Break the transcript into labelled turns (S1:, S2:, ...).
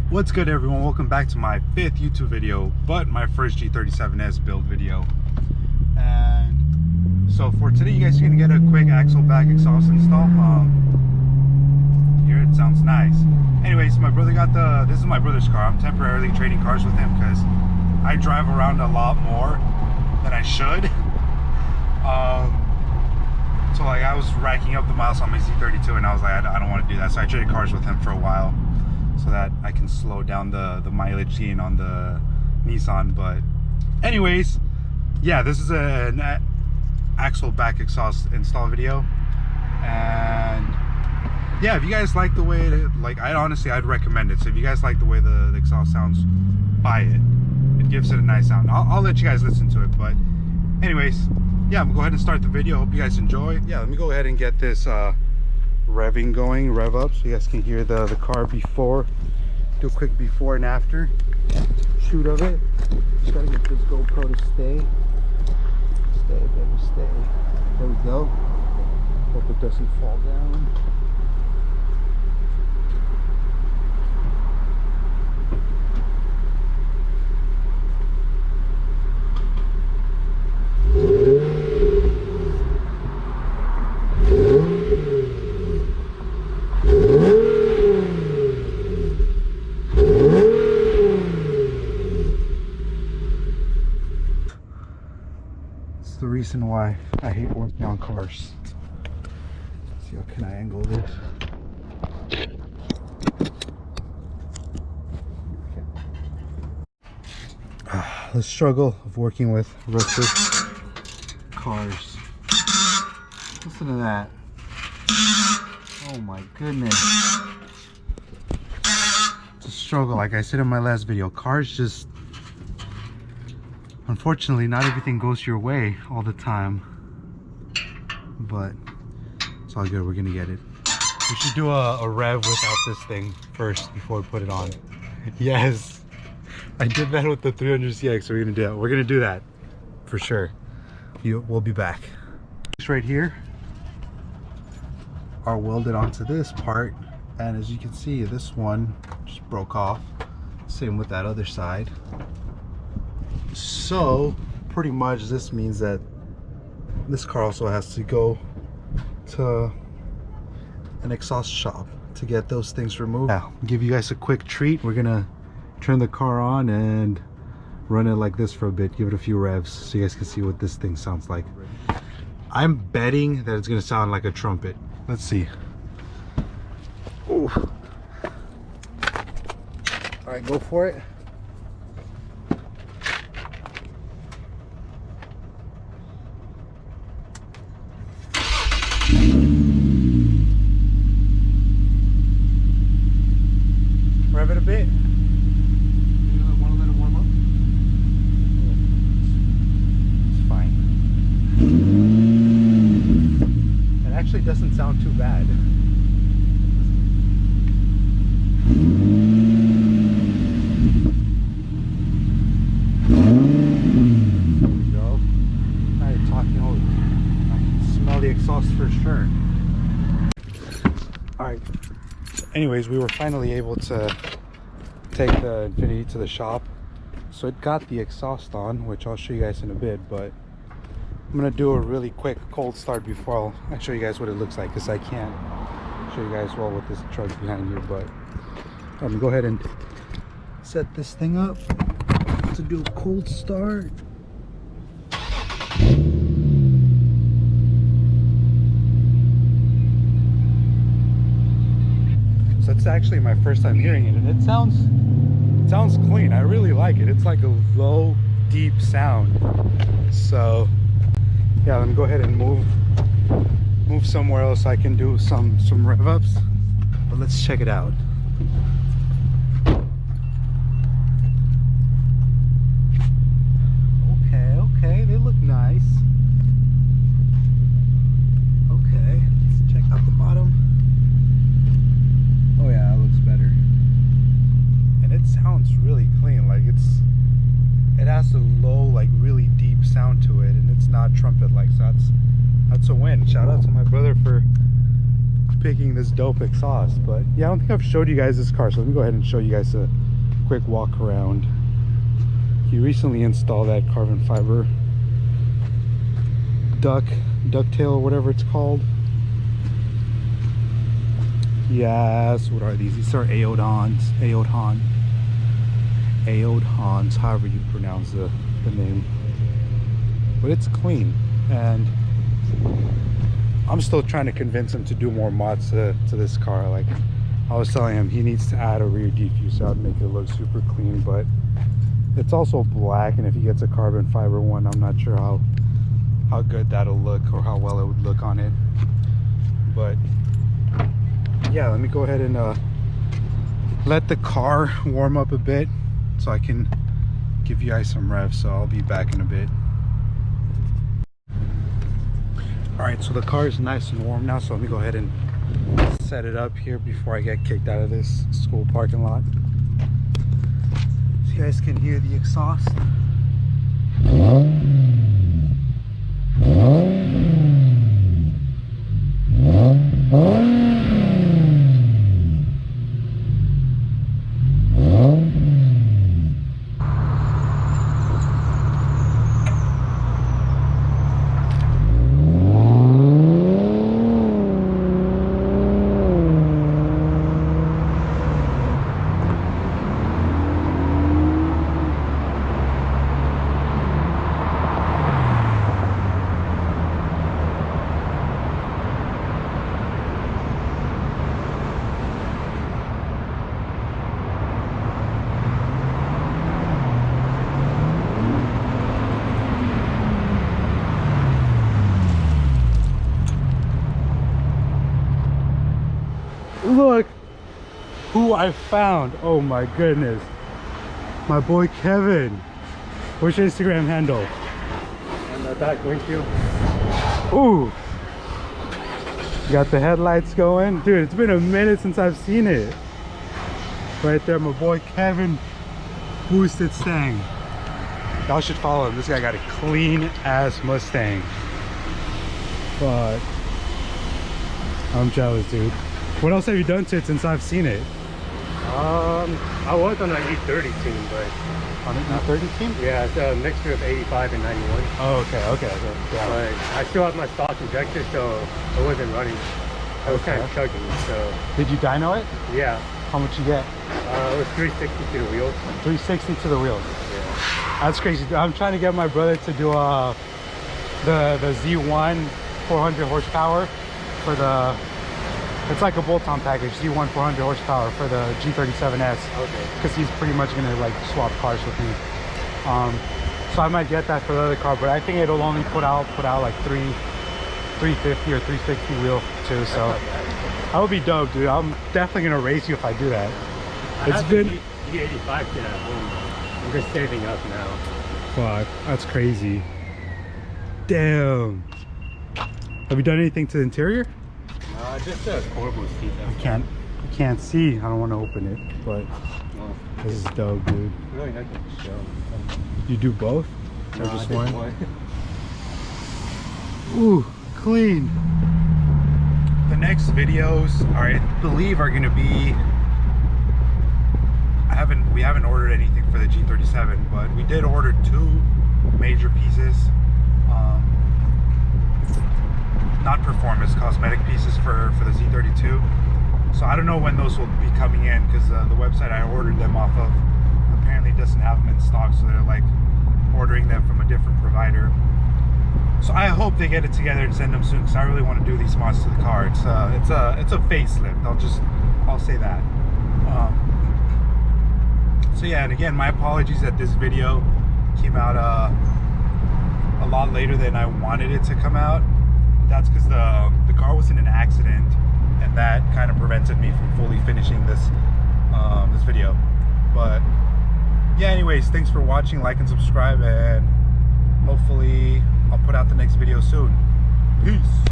S1: What's good, everyone? Welcome back to my 5th YouTube video, but my first G37s build video. And so for today, you guys are gonna get a quick axle back exhaust install. Here it sounds nice. Anyways, my brother got this is my brother's car. I'm temporarily trading cars with him because I drive around a lot more than I should. So like I was racking up the miles on my Z32 and I was like, I don't want to do that. So I traded cars with him for a while, so that I can slow down the mileage gain on the Nissan. But anyways, yeah, this is an axle back exhaust install video. And yeah, if you guys like the way I'd recommend it. So if you guys like the way the exhaust sounds, buy it. It gives it a nice sound. I'll let you guys listen to it. But anyways, yeah, I'm gonna go ahead and start the video. Hope you guys enjoy. Yeah, let me go ahead and get this revving going, rev up, so you guys can hear the car before. Do a quick before and after shoot of it. Just gotta get this GoPro to stay, baby, stay. There we go. Hope it doesn't fall down. The reason why I hate working on cars. Let's see, how can I angle this? The struggle of working with rusted cars. Listen to that. Oh my goodness. It's a struggle. Like I said in my last video, cars just, unfortunately, not everything goes your way all the time, but it's all good. We're gonna get it. We should do a rev without this thing first before we put it on. Yes, I did that with the 300CX, so we're gonna do that. We're gonna do that for sure. We'll be back. This right here are welded onto this part, and as you can see, this one just broke off. Same with that other side. So pretty much this means that this car also has to go to an exhaust shop to get those things removed. Now, I'll give you guys a quick treat. We're gonna turn the car on and run it like this for a bit, give it a few revs so you guys can see what this thing sounds like. I'm betting that it's gonna sound like a trumpet. Let's see. Ooh. All right, go for it. Rev it a bit. You want to let it warm up? It's fine. It actually doesn't sound too bad. There we go. Now you're talking. Oh, I can smell the exhaust for sure. All right. Anyways, we were finally able to take the Infinity to the shop. So it got the exhaust on, which I'll show you guys in a bit, but I'm gonna do a really quick cold start before I show you guys what it looks like, because I can't show you guys well with this truck behind here. But I'm gonna go ahead and set this thing up to do a cold start. So it's actually my first time hearing it, and it sounds clean. I really like it. It's like a low, deep sound. So yeah, let me go ahead and move somewhere else so I can do some rev ups. But let's check it out. Okay, they look nice. Okay, let's check out the bottom. Oh yeah, it looks better. And it sounds really clean. Like it has a low, like really deep sound to it, and it's not trumpet like. So that's a win. Shout out to my brother for nitpicking this dope exhaust. But yeah, I don't think I've showed you guys this car, so let me go ahead and show you guys a quick walk around. He recently installed that carbon fiber ducktail or whatever it's called. Yes, what are these? These are aeodons, however you pronounce the name. But it's clean, and I'm still trying to convince him to do more mods to this car. Like I was telling him, he needs to add a rear diffuser and make it look super clean, but it's also black, and if he gets a carbon fiber one, I'm not sure how good that'll look or how well it would look on it. But yeah, let me go ahead and let the car warm up a bit so I can give you guys some revs. So I'll be back in a bit. All right, so the car is nice and warm now, so let me go ahead and set it up here before I get kicked out of this school parking lot, so you guys can hear the exhaust. Look who I found. Oh my goodness, my boy Kevin. What's your Instagram handle?
S2: And the back windshield.
S1: Ooh, got the headlights going. Dude, it's been a minute since I've seen it. Right there, my boy Kevin Boosted Stang. Y'all should follow him. This guy got a clean ass Mustang. But I'm jealous, dude. What else have you done to it since I've seen it?
S2: I was on an E30 team, but
S1: on an E30 team?
S2: yeah, it's a mixture of 85 and 91.
S1: Oh, okay. Yeah.
S2: But I still have my stock injector, so it wasn't running. I was kind of chugging, so.
S1: Did you dyno it?
S2: Yeah.
S1: How much you get?
S2: It was 360 to the wheels.
S1: 360 to the wheels.
S2: Yeah.
S1: That's crazy. I'm trying to get my brother to do the Z1 400 horsepower for the. It's like a bolt-on package, Z1 400 horsepower for the G37s.
S2: Okay.
S1: Because he's pretty much gonna like swap cars with me. So I might get that for the other car, but I think it'll only put out like 350 or 360 wheel too. So that would be dope, dude. I'm definitely gonna race you if I do that. It's been
S2: E85 kit at home. I'm just saving up now.
S1: Fuck, that's crazy. Damn. Have you done anything to the interior?
S2: Just a horrible seat.
S1: I can't see. I don't want to open it, but this is dope, dude.
S2: Really nice to show.
S1: You do both? Or
S2: No,
S1: just
S2: I did
S1: one? Ooh, clean. The next videos, I believe, are gonna be. We haven't ordered anything for the G37, but we did order 2 major pieces. Not performance, cosmetic pieces for the Z32. So I don't know when those will be coming in, because the website I ordered them off of apparently doesn't have them in stock, so they're like ordering them from a different provider. So I hope they get it together and send them soon, because I really want to do these mods to the car. It's a facelift. I'll say that. So yeah, and again, my apologies that this video came out a lot later than I wanted it to come out. That's because the car was in an accident, and that kind of prevented me from fully finishing this this video. But yeah, anyways, thanks for watching. Like and subscribe, and hopefully I'll put out the next video soon. Peace.